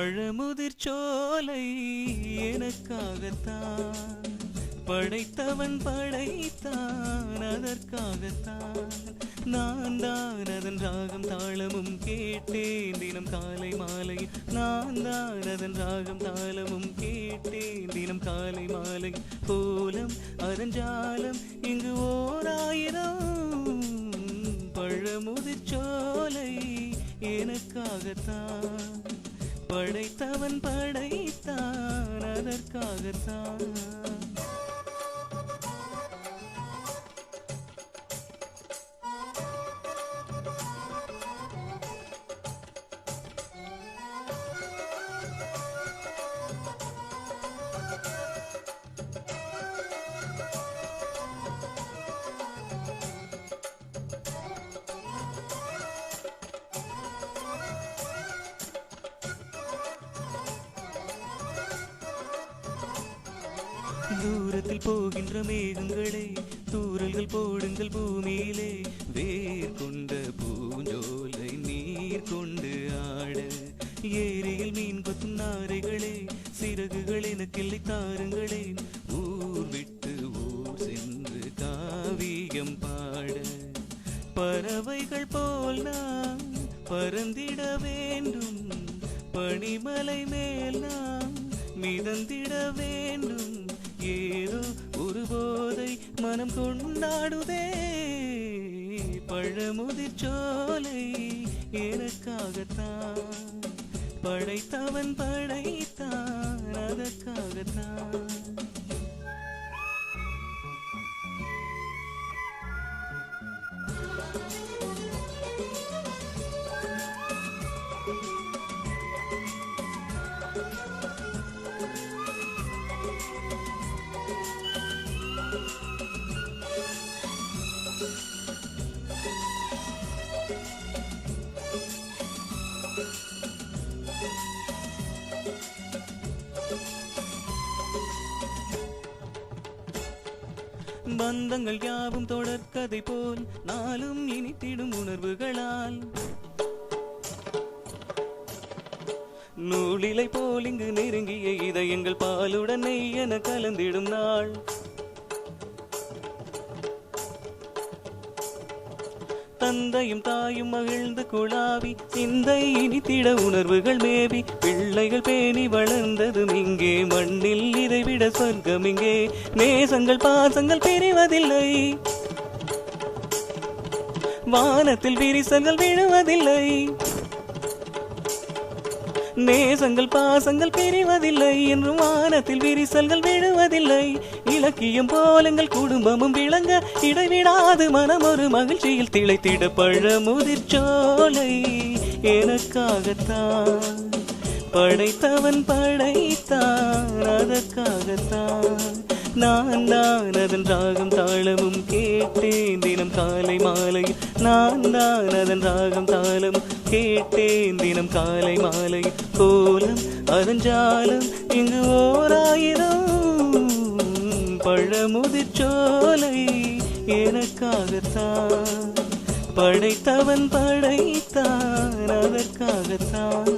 பழமுதிர் சோலை எனக்காகத்தான் படைத்தவன் படைத்தான் அதற்காகத்தான் நான் தான் அதன் ராகம் தாளமும் கேட்டேன் தினம் காலை மாலை நான் தான் அதன் ராகம் தாளமும் கேட்டேன் தினம் காலை மாலை கோலம் அதன் ஜாலம் இங்கு ஓர் ஆயிரம் பழமுதிர் சோலை எனக்காகத்தான் படைத்தவன் படைத்தான் அதற்காகத்தான் தூரத்தில் போகின்ற மேகங்களே தூரல்கள் போடுங்கள் பூமியிலே வேர் கொண்ட பூஞ்சோலை நீர் கொண்டு ஆட ஏரியில் மீன் கொத்தும் நாரைகளே சிறகுகள் எனக்கில்லை தாருங்களே ஊர் விட்டு ஊர் சென்று காவியம் பாட பறவைகள் போல் நான் பறந்திட வேண்டும் பனிமலை மேல் நான் மிதந்திட வேண்டும் ஏதோ ஒரு போதை மனம் கொண்டாடுதே பழமுதிர் சோலை எனக்காகத்தான் படைத்தவன் படைத்தான் அதற்காகத்தான் பந்தங்கள் யாவும் தொடர்கதை போல் நாளும் இனித்திடும் உணர்வுகளால் நூலிலை போல் இங்கு நெருங்கிய இதயங்கள் பாலுடன் நெய் என கலந்திடும் நாள் தந்தையும் தாயும் மகிழ்ந்து குழாவி சிந்தை இனித்திட உணர்வுகள் மேவி பிள்ளைகள் பேணி வளர்ந்ததும் இங்கே மண்ணில் இதைவிட சொர்க்கம் இங்கே நேசங்கள் பாசங்கள் பிரிவதில்லை வானத்தில் விரிசல்கள் விழுவதில்லை நேசங்கள் பாசங்கள் பிரிவதில்லை என்றும் வானத்தில் விரிசல்கள் விழுவதில்லை இலக்கியம் போலங்கள் குடும்பமும் விளங்க இடைவிடாது மனம் ஒரு மகிழ்ச்சியில் திளைத்திட பழமுதிர் சோலை எனக்காகத்தான் படைத்தவன் படைத்தான் அதற்காகத்தான் நான் தான் அதன் ராகம் தாளமும் கேட்டேன் தினம் காலை மாலை நான் தான் அதன் ராகம் தாளமும் கேட்டேன் தினம் காலை மாலை கோலம் அதன் ஜாலம் இங்கு ஓர் ஆயிரம் பழமுதிர் சோலை எனக்காகத்தான் படைத்தவன் படைத்தான் அதற்காகத்தான்